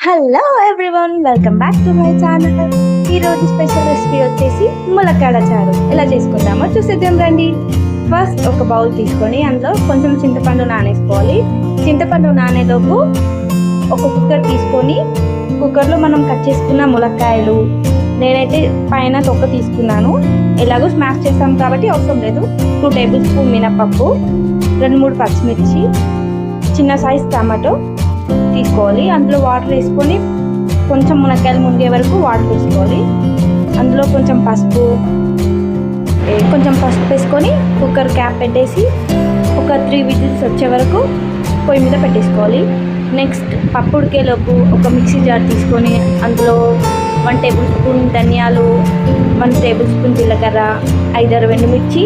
Hello everyone, welcome back to my channel. ఈరోజు special recipe వచ్చేసి ములక్కాడ చారు. ఎలా చేసుకుందామో చూసేద్దాం రండి. ఫస్ట్ ఒక బౌల్ తీసుకొని అందులో కొంచెం చింతపండు నానేసుకోవాలి. చింతపండు నానేలోపు ఒక కుక్కర్ తీసుకొని కుక్కర్లో మనం కట్ చేసుకున్న ములక్కాయలు, నేనైతే పైన తొక్క తీసుకున్నాను. ఎలాగో స్మాష్ చేస్తాం కాబట్టి అవసరం లేదు. 2 టేబుల్ స్పూన్ మినపప్పు, 2-3 పచ్చిమిర్చి, చిన్న సైజ్ టమాటో తీసుకోవాలి. అందులో వాటర్ వేసుకొని కొంచెం మునక్కాయలు మునిగే వరకు వాటర్ వేసుకోవాలి. అందులో కొంచెం పసుపు వేసుకొని కుక్కర్ క్యాప్ పెట్టేసి ఒక 3 విజిల్స్ వచ్చే వరకు పొయ్యి మీద పెట్టేసుకోవాలి. నెక్స్ట్ పప్పు ఉడికేలోపు ఒక మిక్సీ జార్ తీసుకొని అందులో 1 టేబుల్ స్పూన్ ధనియాలు, 1 టేబుల్ స్పూన్ జీలకర్ర, 5-6 ఎండుమిర్చి,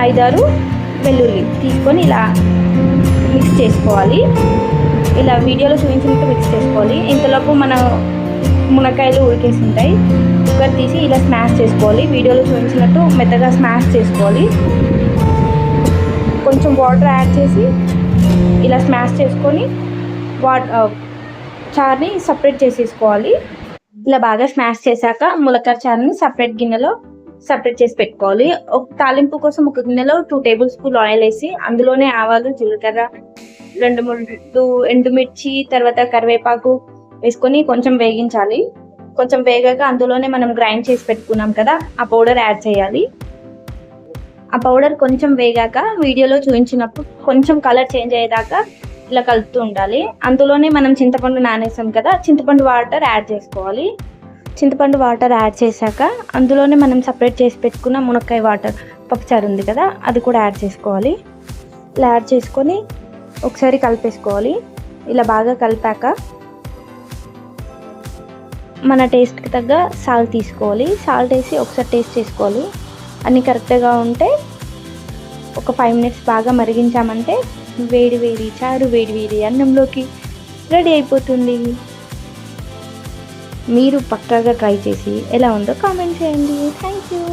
5-6 వెల్లుల్లి తీసుకొని ఇలా మిక్స్ చేసుకోవాలి. ఇలా వీడియోలో చూపించినట్టు మిక్స్ చేసుకోవాలి. ఇంతలోపు మన మునక్కాయలు ఉడికేసి ఉంటాయి. కుక్కర్ తీసి ఇలా స్మాష్ చేసుకోవాలి. వీడియోలో చూపించినట్టు మెత్తగా స్మాష్ చేసుకోవాలి. కొంచెం వాటర్ యాడ్ చేసి ఇలా స్మాష్ చేసుకొని చారుని సపరేట్ చేసేసుకోవాలి. ఇలా బాగా స్మాష్ చేశాక ములక్కాడ చారుని సపరేట్ గిన్నెలో సపరేట్ చేసి పెట్టుకోవాలి. ఒక తాలింపు కోసం ఒక గిన్నెలో 2 టేబుల్ స్పూన్ ఆయిల్ వేసి అందులోనే ఆవాలు, జీలకర్ర, 2-3 ఎండుమిర్చి, తర్వాత కరివేపాకు వేసుకొని కొంచెం వేగించాలి. కొంచెం వేగాక అందులోనే మనం గ్రైండ్ చేసి పెట్టుకున్నాం కదా, ఆ పౌడర్ యాడ్ చేయాలి. ఆ పౌడర్ కొంచెం వేగాక వీడియోలో చూపించినప్పుడు కొంచెం కలర్ చేంజ్ అయ్యేదాకా ఇలా కలుపుతూ ఉండాలి. అందులోనే మనం చింతపండు నానేసాం కదా, చింతపండు వాటర్ యాడ్ చేసుకోవాలి. చింతపండు వాటర్ యాడ్ చేశాక అందులోనే మనం సపరేట్ చేసి పెట్టుకున్న మునక్కాయ వాటర్ పప్పుచారు ఉంది కదా, అది కూడా యాడ్ చేసుకోవాలి. ఇలా యాడ్ చేసుకొని ఒకసారి కలిపేసుకోవాలి. ఇలా బాగా కలిపాక మన టేస్ట్కి తగ్గ సాల్ట్ తీసుకోవాలి. సాల్ట్ వేసి ఒకసారి టేస్ట్ చేసుకోవాలి. అన్నీ కరెక్ట్గా ఉంటే ఒక 5 మినిట్స్ బాగా మరిగించామంటే వేడి వేడి చారు వేడి వేడి అన్నంలోకి రెడీ అయిపోతుంది. మీరు పక్కాగా ట్రై చేసి ఎలా ఉందో కామెంట్ చేయండి. Thank you.